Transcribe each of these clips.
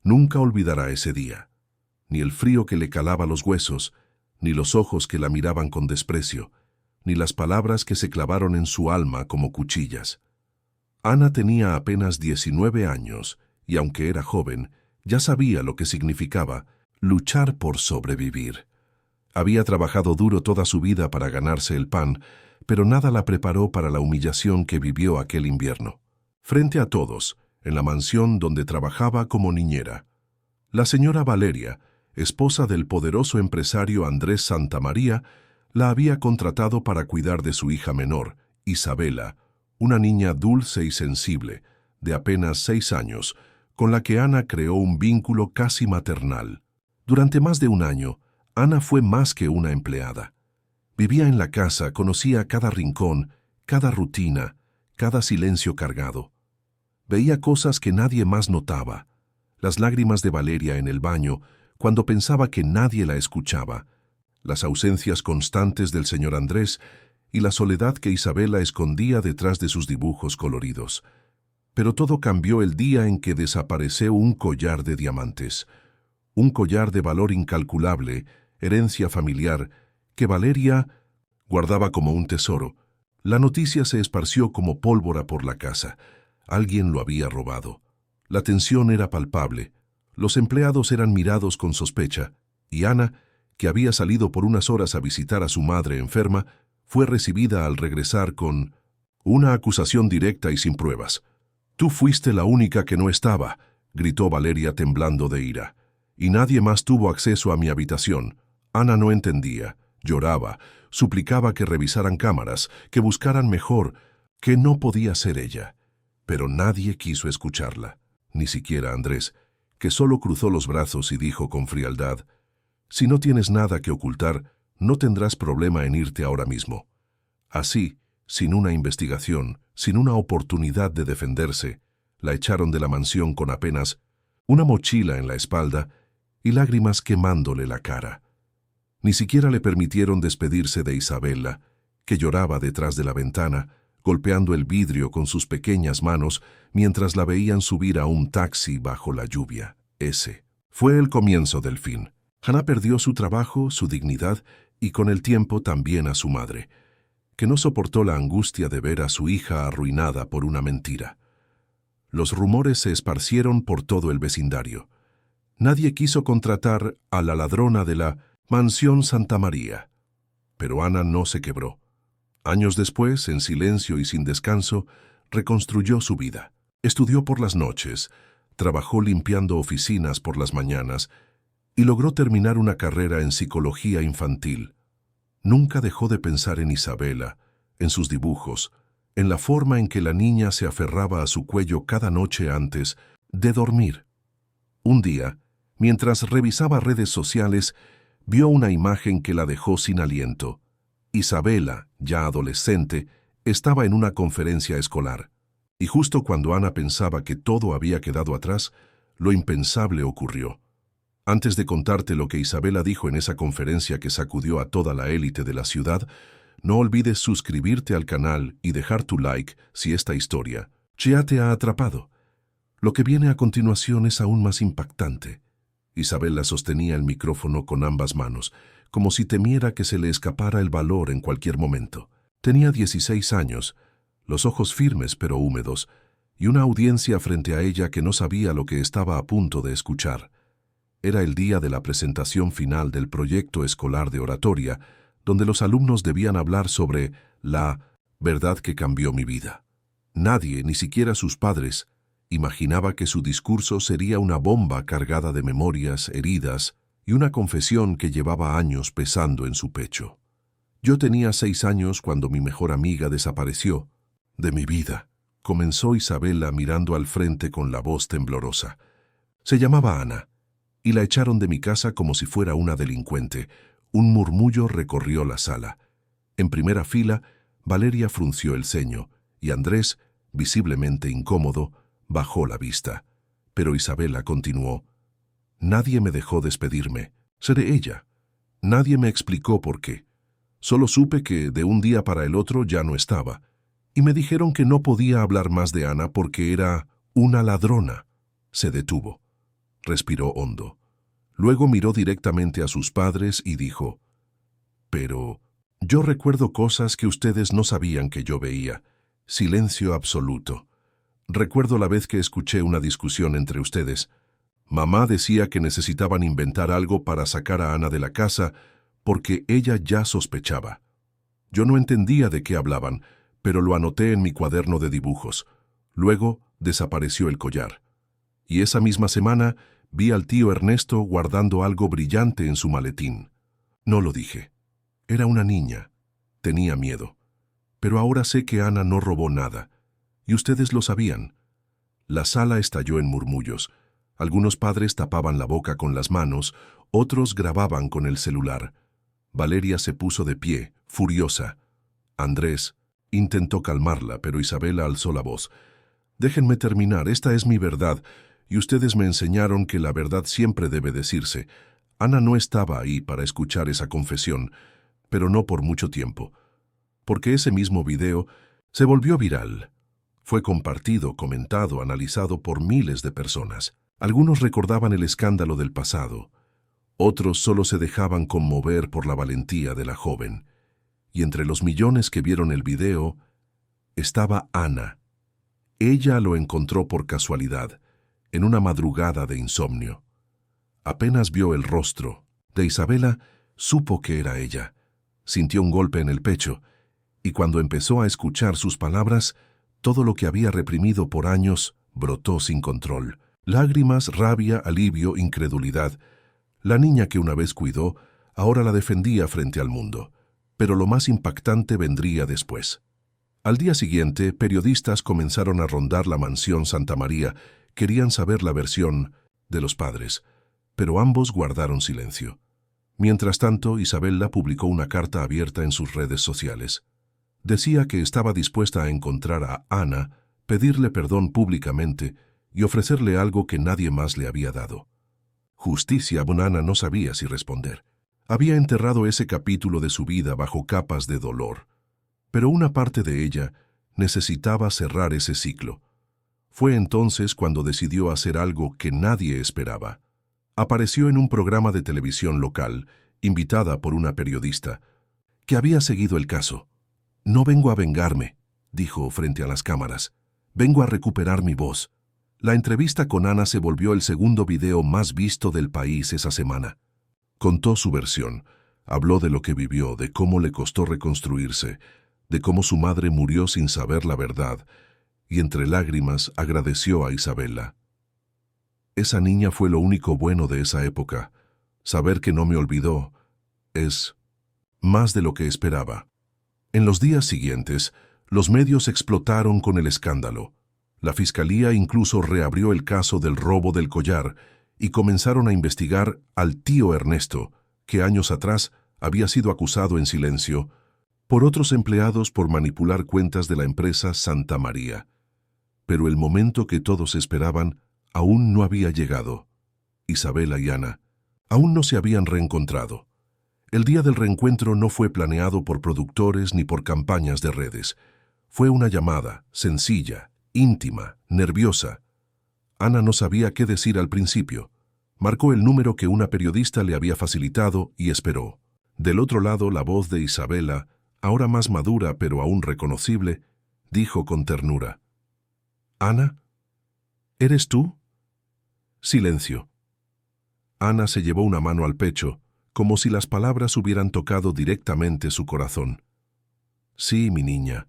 Nunca olvidará ese día, ni el frío que le calaba los huesos, ni los ojos que la miraban con desprecio, ni las palabras que se clavaron en su alma como cuchillas. Ana tenía apenas 19 años, y aunque era joven, ya sabía lo que significaba luchar por sobrevivir. Había trabajado duro toda su vida para ganarse el pan, pero nada la preparó para la humillación que vivió aquel invierno. Frente a todos, en la mansión donde trabajaba como niñera, la señora Valeria, esposa del poderoso empresario Andrés Santamaría, la había contratado para cuidar de su hija menor, Isabela, una niña dulce y sensible, de apenas 6 años, con la que Ana creó un vínculo casi maternal. Durante más de un año, Ana fue más que una empleada. Vivía en la casa, conocía cada rincón, cada rutina, cada silencio cargado. Veía cosas que nadie más notaba. Las lágrimas de Valeria en el baño, cuando pensaba que nadie la escuchaba, las ausencias constantes del señor Andrés y la soledad que Isabela escondía detrás de sus dibujos coloridos. Pero todo cambió el día en que desapareció un collar de diamantes, un collar de valor incalculable, herencia familiar, que Valeria guardaba como un tesoro. La noticia se esparció como pólvora por la casa. Alguien lo había robado. La tensión era palpable. Los empleados eran mirados con sospecha, y Ana, que había salido por unas horas a visitar a su madre enferma, fue recibida al regresar con una acusación directa y sin pruebas. «Tú fuiste la única que no estaba», gritó Valeria temblando de ira. «Y nadie más tuvo acceso a mi habitación». Ana no entendía, lloraba, suplicaba que revisaran cámaras, que buscaran mejor, que no podía ser ella. Pero nadie quiso escucharla, ni siquiera Andrés, que solo cruzó los brazos y dijo con frialdad: «Si no tienes nada que ocultar, no tendrás problema en irte ahora mismo». Así, sin una investigación, sin una oportunidad de defenderse, la echaron de la mansión con apenas una mochila en la espalda y lágrimas quemándole la cara. Ni siquiera le permitieron despedirse de Isabela, que lloraba detrás de la ventana, golpeando el vidrio con sus pequeñas manos mientras la veían subir a un taxi bajo la lluvia. Ese fue el comienzo del fin. Ana perdió su trabajo, su dignidad y con el tiempo también a su madre, que no soportó la angustia de ver a su hija arruinada por una mentira. Los rumores se esparcieron por todo el vecindario. Nadie quiso contratar a la ladrona de la Mansión Santamaría. Pero Ana no se quebró. Años después, en silencio y sin descanso, reconstruyó su vida. Estudió por las noches, trabajó limpiando oficinas por las mañanas y logró terminar una carrera en psicología infantil. Nunca dejó de pensar en Isabela, en sus dibujos, en la forma en que la niña se aferraba a su cuello cada noche antes de dormir. Un día, mientras revisaba redes sociales, vio una imagen que la dejó sin aliento. Isabela, ya adolescente, estaba en una conferencia escolar. Y justo cuando Ana pensaba que todo había quedado atrás, lo impensable ocurrió. Antes de contarte lo que Isabela dijo en esa conferencia que sacudió a toda la élite de la ciudad, no olvides suscribirte al canal y dejar tu like si esta historia ya te ha atrapado. Lo que viene a continuación es aún más impactante. Isabela sostenía el micrófono con ambas manos, como si temiera que se le escapara el valor en cualquier momento. Tenía 16 años, los ojos firmes pero húmedos, y una audiencia frente a ella que no sabía lo que estaba a punto de escuchar. Era el día de la presentación final del proyecto escolar de oratoria, donde los alumnos debían hablar sobre la verdad que cambió mi vida. Nadie, ni siquiera sus padres, imaginaba que su discurso sería una bomba cargada de memorias, heridas y una confesión que llevaba años pesando en su pecho. Yo tenía 6 años cuando mi mejor amiga desapareció de mi vida, comenzó Isabela mirando al frente con la voz temblorosa. Se llamaba Ana, y la echaron de mi casa como si fuera una delincuente. Un murmullo recorrió la sala. En primera fila, Valeria frunció el ceño, y Andrés, visiblemente incómodo, bajó la vista. Pero Isabela continuó: «Nadie me dejó despedirme. Seré ella. Nadie me explicó por qué. Solo supe que de un día para el otro ya no estaba. Y me dijeron que no podía hablar más de Ana porque era una ladrona». Se detuvo. respiró hondo. Luego miró directamente a sus padres y dijo: «Pero yo recuerdo cosas que ustedes no sabían que yo veía». Silencio absoluto. Recuerdo la vez que escuché una discusión entre ustedes. Mamá decía que necesitaban inventar algo para sacar a Ana de la casa porque ella ya sospechaba. Yo no entendía de qué hablaban, pero lo anoté en mi cuaderno de dibujos. Luego desapareció el collar. Y esa misma semana vi al tío Ernesto guardando algo brillante en su maletín. No lo dije. Era una niña. Tenía miedo. Pero ahora sé que Ana no robó nada. Y ustedes lo sabían. La sala estalló en murmullos. Algunos padres tapaban la boca con las manos, otros grababan con el celular. Valeria se puso de pie, furiosa. Andrés intentó calmarla, pero Isabela alzó la voz. «Déjenme terminar, esta es mi verdad, y ustedes me enseñaron que la verdad siempre debe decirse. Ana no estaba ahí para escuchar esa confesión, pero no por mucho tiempo. Porque ese mismo video se volvió viral. Fue compartido, comentado, analizado por miles de personas. Algunos recordaban el escándalo del pasado. Otros solo se dejaban conmover por la valentía de la joven. Y entre los millones que vieron el video estaba Ana. Ella lo encontró por casualidad, en una madrugada de insomnio. Apenas vio el rostro de Isabela, supo que era ella. Sintió un golpe en el pecho, y cuando empezó a escuchar sus palabras, todo lo que había reprimido por años brotó sin control. Lágrimas, rabia, alivio, incredulidad. La niña que una vez cuidó, ahora la defendía frente al mundo. Pero lo más impactante vendría después. Al día siguiente, periodistas comenzaron a rondar la mansión Santa María. Querían saber la versión de los padres, pero ambos guardaron silencio. Mientras tanto, Isabela publicó una carta abierta en sus redes sociales. Decía que estaba dispuesta a encontrar a Ana, pedirle perdón públicamente y ofrecerle algo que nadie más le había dado. Justicia, Ana no sabía si responder. Había enterrado ese capítulo de su vida bajo capas de dolor. Pero una parte de ella necesitaba cerrar ese ciclo. Fue entonces cuando decidió hacer algo que nadie esperaba. Apareció en un programa de televisión local, invitada por una periodista, que había seguido el caso. «No vengo a vengarme», dijo frente a las cámaras. «Vengo a recuperar mi voz». La entrevista con Ana se volvió el segundo video más visto del país esa semana. Contó su versión, habló de lo que vivió, de cómo le costó reconstruirse, de cómo su madre murió sin saber la verdad, y entre lágrimas agradeció a Isabela. «Esa niña fue lo único bueno de esa época. Saber que no me olvidó es más de lo que esperaba». En los días siguientes, los medios explotaron con el escándalo. La fiscalía incluso reabrió el caso del robo del collar y comenzaron a investigar al tío Ernesto, que años atrás había sido acusado en silencio por otros empleados por manipular cuentas de la empresa Santa María. Pero el momento que todos esperaban aún no había llegado. Isabela y Ana aún no se habían reencontrado. El día del reencuentro no fue planeado por productores ni por campañas de redes. Fue una llamada, sencilla, íntima, nerviosa. Ana no sabía qué decir al principio. Marcó el número que una periodista le había facilitado y esperó. Del otro lado, la voz de Isabela, ahora más madura pero aún reconocible, dijo con ternura: «¿Ana? ¿Eres tú?» Silencio. Ana se llevó una mano al pecho, como si las palabras hubieran tocado directamente su corazón. «Sí, mi niña.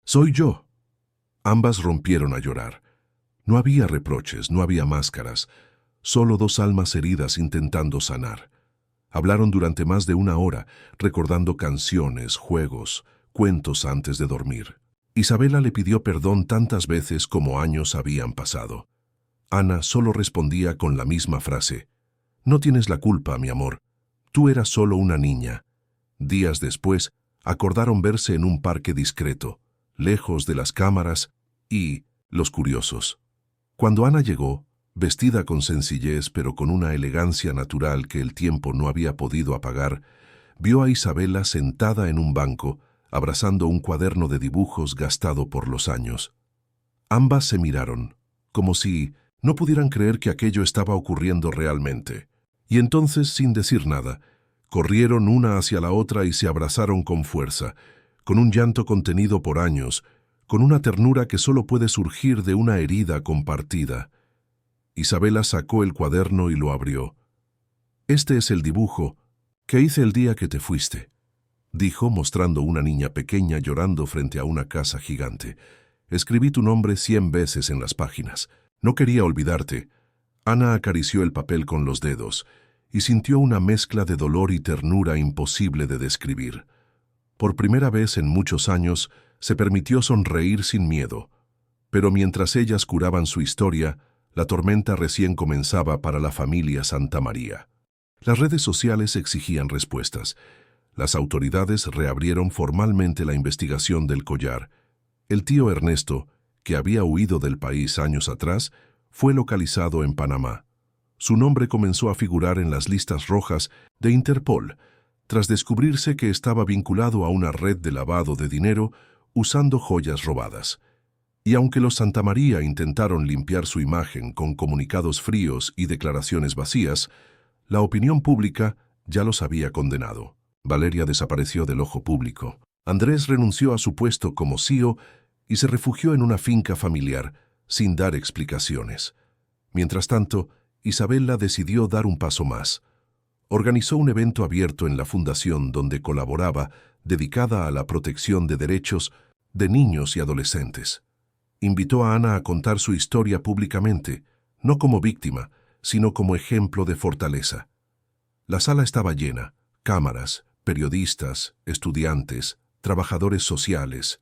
Soy yo». Ambas rompieron a llorar. No había reproches, no había máscaras, solo dos almas heridas intentando sanar. Hablaron durante más de una hora, recordando canciones, juegos, cuentos antes de dormir. Isabela le pidió perdón tantas veces como años habían pasado. Ana solo respondía con la misma frase: «No tienes la culpa, mi amor. Tú eras solo una niña». Días después, acordaron verse en un parque discreto, lejos de las cámaras y los curiosos. Cuando Ana llegó, vestida con sencillez pero con una elegancia natural que el tiempo no había podido apagar, vio a Isabela sentada en un banco, abrazando un cuaderno de dibujos gastado por los años. Ambas se miraron, como si no pudieran creer que aquello estaba ocurriendo realmente. Y entonces, sin decir nada, corrieron una hacia la otra y se abrazaron con fuerza, con un llanto contenido por años, con una ternura que solo puede surgir de una herida compartida. Isabela sacó el cuaderno y lo abrió. «Este es el dibujo que hice el día que te fuiste», dijo, mostrando una niña pequeña llorando frente a una casa gigante. «Escribí tu nombre 100 veces en las páginas. No quería olvidarte». Ana acarició el papel con los dedos y sintió una mezcla de dolor y ternura imposible de describir. Por primera vez en muchos años, se permitió sonreír sin miedo. Pero mientras ellas curaban su historia, la tormenta recién comenzaba para la familia Santamaría. Las redes sociales exigían respuestas. Las autoridades reabrieron formalmente la investigación del collar. El tío Ernesto, que había huido del país años atrás, fue localizado en Panamá. Su nombre comenzó a figurar en las listas rojas de Interpol, tras descubrirse que estaba vinculado a una red de lavado de dinero usando joyas robadas. Y aunque los Santamaría intentaron limpiar su imagen con comunicados fríos y declaraciones vacías, la opinión pública ya los había condenado. Valeria desapareció del ojo público. Andrés renunció a su puesto como CEO y se refugió en una finca familiar, sin dar explicaciones. Mientras tanto, Isabela decidió dar un paso más. Organizó un evento abierto en la fundación donde colaboraba, dedicada a la protección de derechos de niños y adolescentes. Invitó a Ana a contar su historia públicamente, no como víctima, sino como ejemplo de fortaleza. La sala estaba llena: cámaras, periodistas, estudiantes, trabajadores sociales.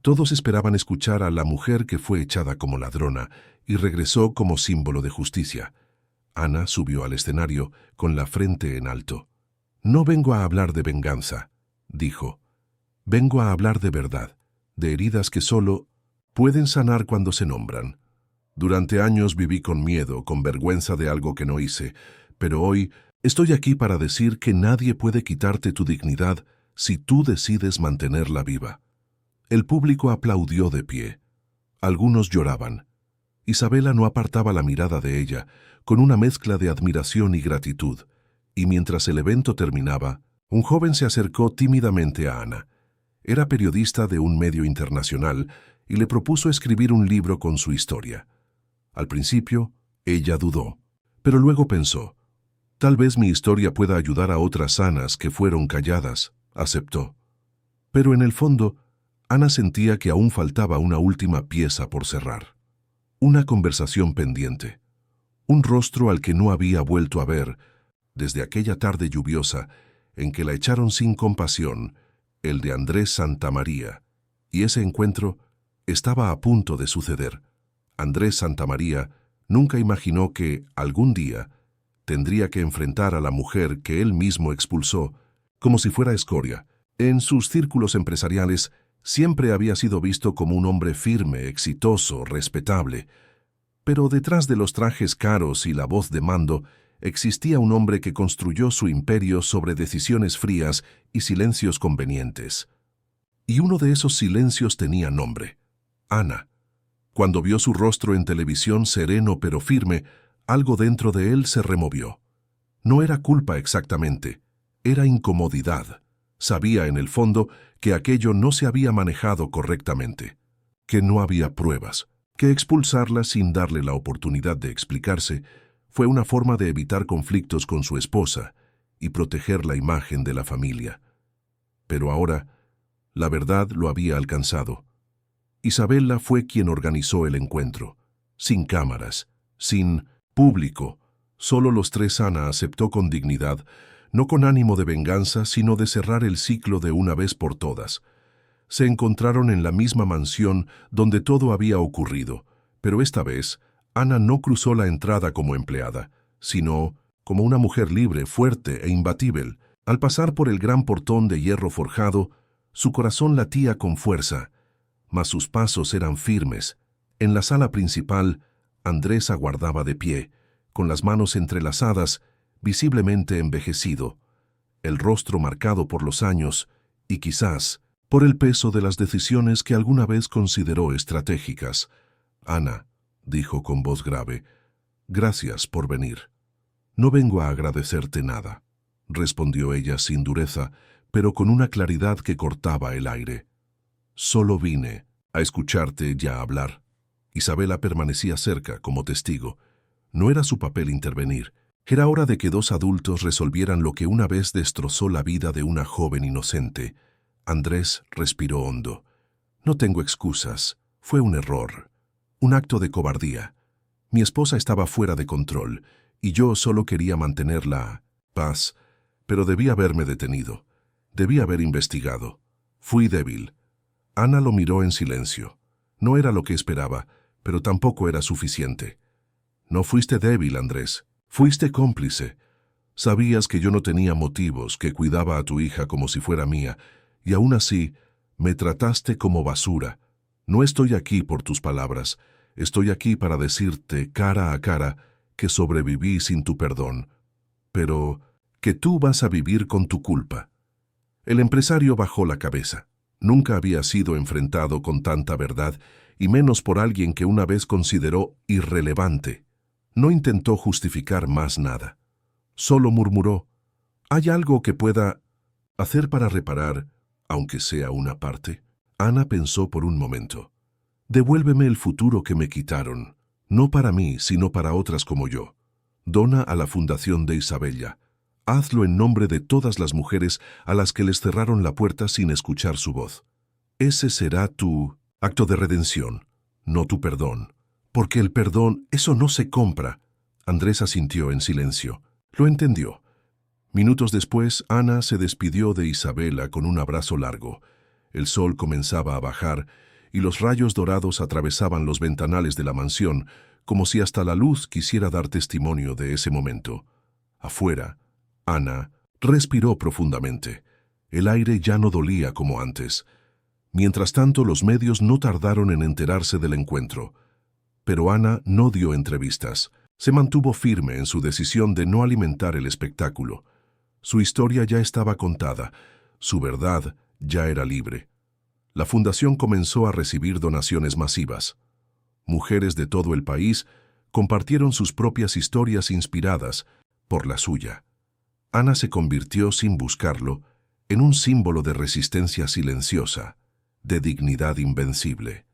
Todos esperaban escuchar a la mujer que fue echada como ladrona y regresó como símbolo de justicia. Ana subió al escenario con la frente en alto. «No vengo a hablar de venganza», dijo. «Vengo a hablar de verdad, de heridas que solo pueden sanar cuando se nombran. Durante años viví con miedo, con vergüenza de algo que no hice, pero hoy estoy aquí para decir que nadie puede quitarte tu dignidad si tú decides mantenerla viva». El público aplaudió de pie. Algunos lloraban. Isabela no apartaba la mirada de ella, con una mezcla de admiración y gratitud, y mientras el evento terminaba, un joven se acercó tímidamente a Ana. Era periodista de un medio internacional y le propuso escribir un libro con su historia. Al principio, ella dudó, pero luego pensó: «Tal vez mi historia pueda ayudar a otras Anas que fueron calladas», aceptó. Pero en el fondo, Ana sentía que aún faltaba una última pieza por cerrar. Una conversación pendiente. Un rostro al que no había vuelto a ver desde aquella tarde lluviosa en que la echaron sin compasión, el de Andrés Santamaría. Y ese encuentro estaba a punto de suceder. Andrés Santamaría nunca imaginó que, algún día, tendría que enfrentar a la mujer que él mismo expulsó como si fuera escoria. En sus círculos empresariales, siempre había sido visto como un hombre firme, exitoso, respetable. Pero detrás de los trajes caros y la voz de mando, existía un hombre que construyó su imperio sobre decisiones frías y silencios convenientes. Y uno de esos silencios tenía nombre: Ana. Cuando vio su rostro en televisión sereno pero firme, algo dentro de él se removió. No era culpa exactamente, era incomodidad. Sabía en el fondo que aquello no se había manejado correctamente, que no había pruebas, que expulsarla sin darle la oportunidad de explicarse fue una forma de evitar conflictos con su esposa y proteger la imagen de la familia. Pero ahora, la verdad lo había alcanzado. Isabela fue quien organizó el encuentro, sin cámaras, sin público. Solo los tres. Ana aceptó con dignidad, no con ánimo de venganza, sino de cerrar el ciclo de una vez por todas. Se encontraron en la misma mansión donde todo había ocurrido, pero esta vez Ana no cruzó la entrada como empleada, sino como una mujer libre, fuerte e imbatible. Al pasar por el gran portón de hierro forjado, su corazón latía con fuerza, mas sus pasos eran firmes. En la sala principal, Andrés aguardaba de pie, con las manos entrelazadas, visiblemente envejecido, el rostro marcado por los años y quizás por el peso de las decisiones que alguna vez consideró estratégicas. «Ana», dijo con voz grave. Gracias por venir. No vengo a agradecerte nada, respondió ella sin dureza, pero con una claridad que cortaba el aire. Solo vine a escucharte y a hablar. Isabela permanecía cerca como testigo. No era su papel intervenir. Era hora de que dos adultos resolvieran lo que una vez destrozó la vida de una joven inocente. Andrés respiró hondo. No tengo excusas. Fue un error. Un acto de cobardía. Mi esposa estaba fuera de control, y yo solo quería mantener la paz, pero debí haberme detenido. Debí haber investigado. Fui débil. Ana lo miró en silencio. No era lo que esperaba, pero tampoco era suficiente. No fuiste débil, Andrés. Fuiste cómplice. Sabías que yo no tenía motivos, que cuidaba a tu hija como si fuera mía, y aún así me trataste como basura. No estoy aquí por tus palabras. Estoy aquí para decirte cara a cara que sobreviví sin tu perdón, pero que tú vas a vivir con tu culpa. El empresario bajó la cabeza. Nunca había sido enfrentado con tanta verdad, y menos por alguien que una vez consideró irrelevante. No intentó justificar más nada. Solo murmuró: ¿hay algo que pueda hacer para reparar, aunque sea una parte? Ana pensó por un momento. Devuélveme el futuro que me quitaron, no para mí, sino para otras como yo. Dona a la Fundación de Isabella. Hazlo en nombre de todas las mujeres a las que les cerraron la puerta sin escuchar su voz. Ese será tu acto de redención, no tu perdón. Porque el perdón, eso no se compra. Andrés asintió en silencio. Lo entendió. Minutos después, Ana se despidió de Isabela con un abrazo largo. El sol comenzaba a bajar, y los rayos dorados atravesaban los ventanales de la mansión, como si hasta la luz quisiera dar testimonio de ese momento. Afuera, Ana respiró profundamente. El aire ya no dolía como antes. Mientras tanto, los medios no tardaron en enterarse del encuentro. Pero Ana no dio entrevistas. Se mantuvo firme en su decisión de no alimentar el espectáculo. Su historia ya estaba contada. Su verdad ya era libre. La fundación comenzó a recibir donaciones masivas. Mujeres de todo el país compartieron sus propias historias inspiradas por la suya. Ana se convirtió, sin buscarlo, en un símbolo de resistencia silenciosa, de dignidad invencible.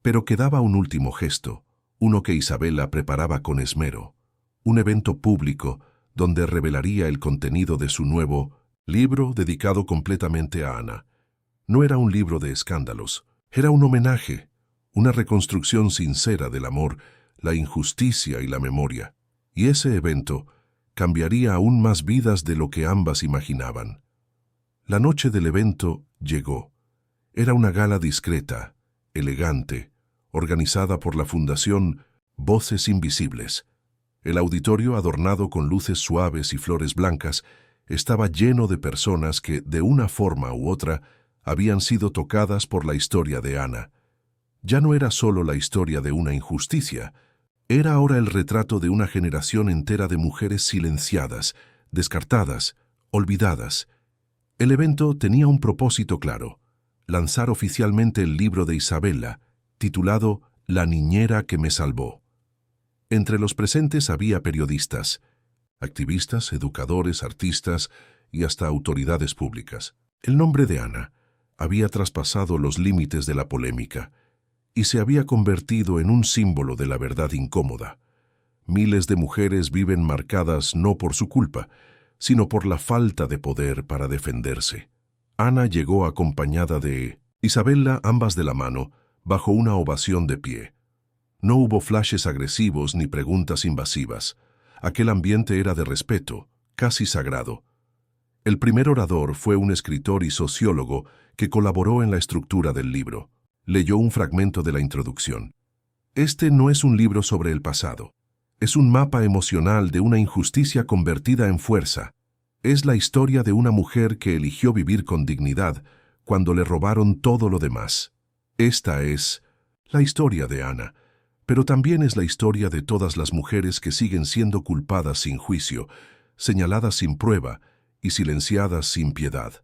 Pero quedaba un último gesto, uno que Isabela preparaba con esmero, un evento público donde revelaría el contenido de su nuevo libro dedicado completamente a Ana. No era un libro de escándalos, era un homenaje, una reconstrucción sincera del amor, la injusticia y la memoria. Y ese evento cambiaría aún más vidas de lo que ambas imaginaban. La noche del evento llegó. Era una gala discreta, elegante, organizada por la Fundación Voces Invisibles. El auditorio, adornado con luces suaves y flores blancas, estaba lleno de personas que, de una forma u otra, habían sido tocadas por la historia de Ana. Ya no era solo la historia de una injusticia, era ahora el retrato de una generación entera de mujeres silenciadas, descartadas, olvidadas. El evento tenía un propósito claro: lanzar oficialmente el libro de Isabela, titulado La niñera que me salvó. Entre los presentes había periodistas, activistas, educadores, artistas y hasta autoridades públicas. El nombre de Ana había traspasado los límites de la polémica y se había convertido en un símbolo de la verdad incómoda. Miles de mujeres viven marcadas no por su culpa, sino por la falta de poder para defenderse. Ana llegó acompañada de Isabela, ambas de la mano, bajo una ovación de pie. No hubo flashes agresivos ni preguntas invasivas. Aquel ambiente era de respeto, casi sagrado. El primer orador fue un escritor y sociólogo que colaboró en la estructura del libro. Leyó un fragmento de la introducción. Este no es un libro sobre el pasado. Es un mapa emocional de una injusticia convertida en fuerza. Es la historia de una mujer que eligió vivir con dignidad cuando le robaron todo lo demás. Esta es la historia de Ana, pero también es la historia de todas las mujeres que siguen siendo culpadas sin juicio, señaladas sin prueba y silenciadas sin piedad.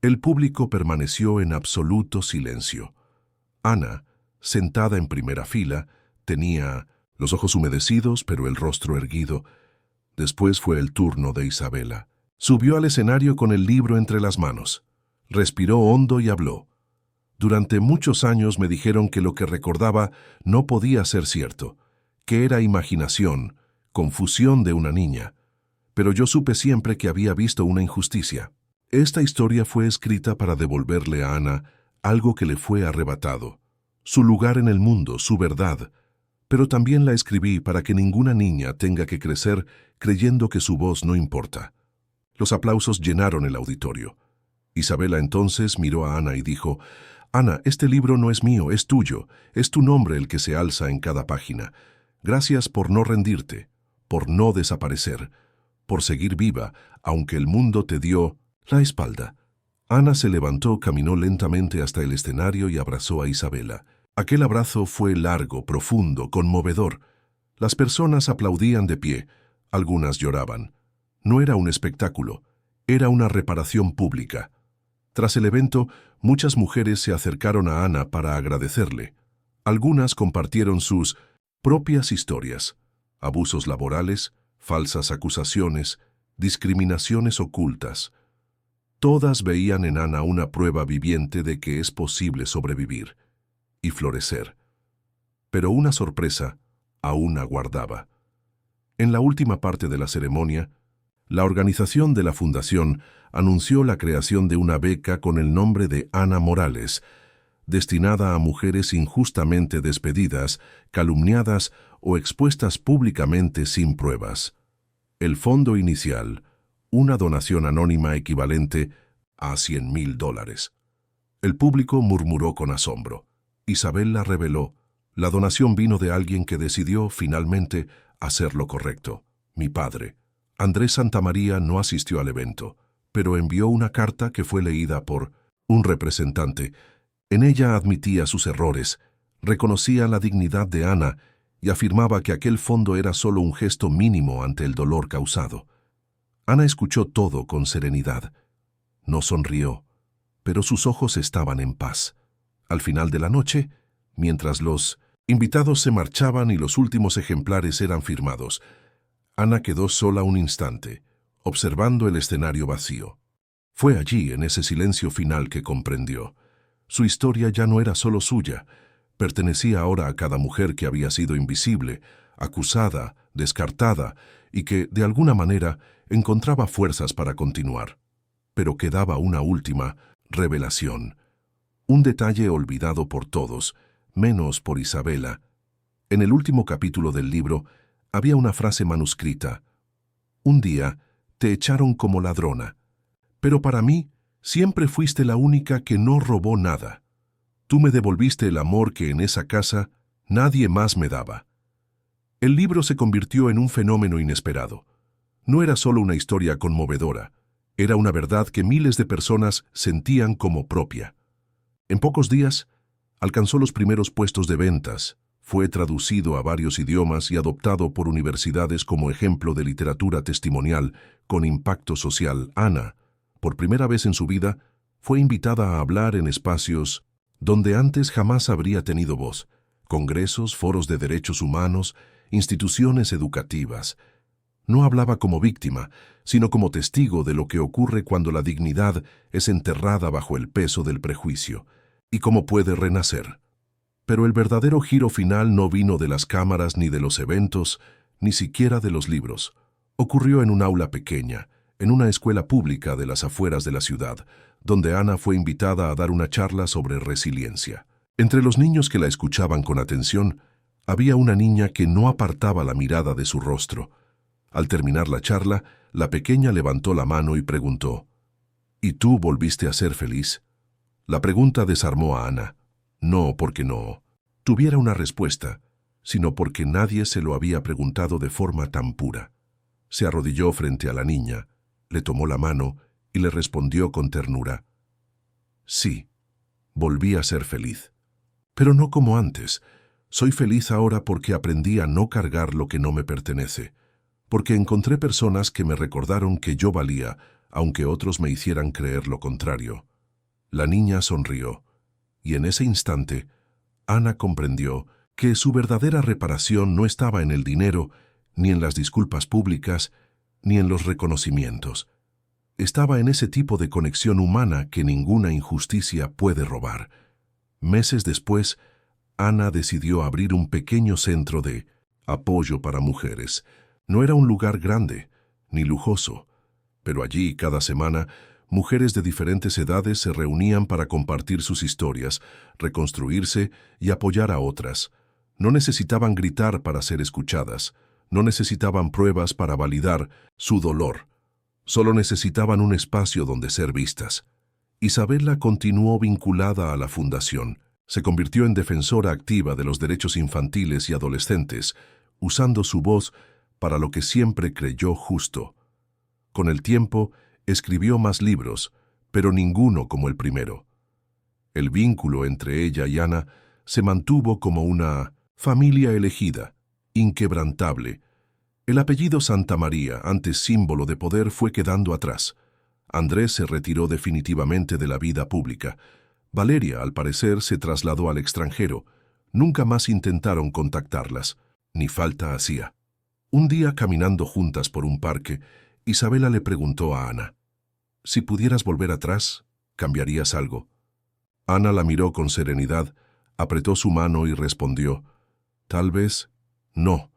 El público permaneció en absoluto silencio. Ana, sentada en primera fila, Tenía los ojos humedecidos, pero el rostro erguido. Después fue el turno de Isabela. Subió al escenario con el libro entre las manos. Respiró hondo y habló. Durante muchos años me dijeron que lo que recordaba no podía ser cierto, que era imaginación, confusión de una niña. Pero yo supe siempre que había visto una injusticia. Esta historia fue escrita para devolverle a Ana algo que le fue arrebatado, su lugar en el mundo, su verdad. Pero también la escribí para que ninguna niña tenga que crecer creyendo que su voz no importa. Los aplausos llenaron el auditorio. Isabela entonces miró a Ana y dijo: «Ana, este libro no es mío, es tuyo. Es tu nombre el que se alza en cada página. Gracias por no rendirte, por no desaparecer, por seguir viva, aunque el mundo te dio la espalda». Ana se levantó, caminó lentamente hasta el escenario y abrazó a Isabela. Aquel abrazo fue largo, profundo, conmovedor. Las personas aplaudían de pie, algunas lloraban. No era un espectáculo, era una reparación pública. Tras el evento, muchas mujeres se acercaron a Ana para agradecerle. Algunas compartieron sus propias historias: abusos laborales, falsas acusaciones, discriminaciones ocultas. Todas veían en Ana una prueba viviente de que es posible sobrevivir y florecer. Pero una sorpresa aún aguardaba. En la última parte de la ceremonia, la organización de la fundación anunció la creación de una beca con el nombre de Ana Morales, destinada a mujeres injustamente despedidas, calumniadas o expuestas públicamente sin pruebas. El fondo inicial, una donación anónima equivalente a $100,000. El público murmuró con asombro. Isabela reveló: «La donación vino de alguien que decidió, finalmente, hacer lo correcto. Mi padre». Andrés Santamaría no asistió al evento, pero envió una carta que fue leída por un representante. En ella admitía sus errores, reconocía la dignidad de Ana y afirmaba que aquel fondo era solo un gesto mínimo ante el dolor causado. Ana escuchó todo con serenidad. No sonrió, pero sus ojos estaban en paz. Al final de la noche, mientras los invitados se marchaban y los últimos ejemplares eran firmados, Ana quedó sola un instante, observando el escenario vacío. Fue allí, en ese silencio final, que comprendió. Su historia ya no era solo suya, pertenecía ahora a cada mujer que había sido invisible, acusada, descartada, y que, de alguna manera, encontraba fuerzas para continuar. Pero quedaba una última revelación. Un detalle olvidado por todos, menos por Isabela. En el último capítulo del libro había una frase manuscrita: «Un día te echaron como ladrona, pero para mí siempre fuiste la única que no robó nada. Tú me devolviste el amor que en esa casa nadie más me daba». El libro se convirtió en un fenómeno inesperado. No era solo una historia conmovedora, era una verdad que miles de personas sentían como propia. En pocos días, alcanzó los primeros puestos de ventas, fue traducido a varios idiomas y adoptado por universidades como ejemplo de literatura testimonial con impacto social. Ana, por primera vez en su vida, fue invitada a hablar en espacios donde antes jamás habría tenido voz: congresos, foros de derechos humanos, instituciones educativas. No hablaba como víctima, sino como testigo de lo que ocurre cuando la dignidad es enterrada bajo el peso del prejuicio, y cómo puede renacer. Pero el verdadero giro final no vino de las cámaras ni de los eventos, ni siquiera de los libros. Ocurrió en un aula pequeña, en una escuela pública de las afueras de la ciudad, donde Ana fue invitada a dar una charla sobre resiliencia. Entre los niños que la escuchaban con atención, había una niña que no apartaba la mirada de su rostro. Al terminar la charla, la pequeña levantó la mano y preguntó: «¿Y tú volviste a ser feliz?». La pregunta desarmó a Ana. No porque no tuviera una respuesta, sino porque nadie se lo había preguntado de forma tan pura. Se arrodilló frente a la niña, le tomó la mano y le respondió con ternura: «Sí, volví a ser feliz. Pero no como antes. Soy feliz ahora porque aprendí a no cargar lo que no me pertenece, porque encontré personas que me recordaron que yo valía, aunque otros me hicieran creer lo contrario». La niña sonrió, y en ese instante, Ana comprendió que su verdadera reparación no estaba en el dinero, ni en las disculpas públicas, ni en los reconocimientos. Estaba en ese tipo de conexión humana que ninguna injusticia puede robar. Meses después, Ana decidió abrir un pequeño centro de apoyo para mujeres. No era un lugar grande, ni lujoso, pero allí, cada semana, mujeres de diferentes edades se reunían para compartir sus historias, reconstruirse y apoyar a otras. No necesitaban gritar para ser escuchadas, no necesitaban pruebas para validar su dolor. Solo necesitaban un espacio donde ser vistas. Isabela continuó vinculada a la fundación. Se convirtió en defensora activa de los derechos infantiles y adolescentes, usando su voz para lo que siempre creyó justo. Con el tiempo, escribió más libros, pero ninguno como el primero. El vínculo entre ella y Ana se mantuvo como una familia elegida, inquebrantable. El apellido Santamaría, antes símbolo de poder, fue quedando atrás. Andrés se retiró definitivamente de la vida pública. Valeria, al parecer, se trasladó al extranjero. Nunca más intentaron contactarlas, ni falta hacía. Un día, caminando juntas por un parque, Isabela le preguntó a Ana: «Si pudieras volver atrás, ¿cambiarías algo?». Ana la miró con serenidad, apretó su mano y respondió: «Tal vez no,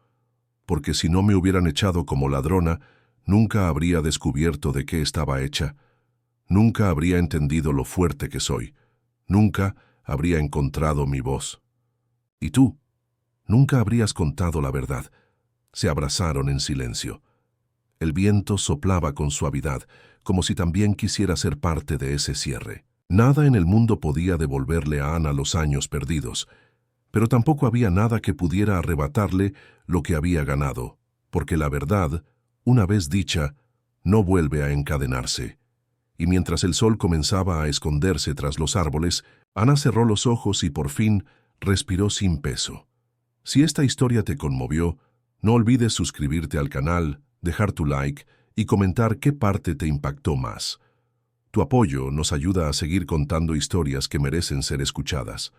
porque si no me hubieran echado como ladrona, nunca habría descubierto de qué estaba hecha, nunca habría entendido lo fuerte que soy, nunca habría encontrado mi voz. Y tú, nunca habrías contado la verdad». Se abrazaron en silencio. El viento soplaba con suavidad, como si también quisiera ser parte de ese cierre. Nada en el mundo podía devolverle a Ana los años perdidos, pero tampoco había nada que pudiera arrebatarle lo que había ganado, porque la verdad, una vez dicha, no vuelve a encadenarse. Y mientras el sol comenzaba a esconderse tras los árboles, Ana cerró los ojos y por fin respiró sin peso. Si esta historia te conmovió, no olvides suscribirte al canal, dejar tu like y comentar qué parte te impactó más. Tu apoyo nos ayuda a seguir contando historias que merecen ser escuchadas.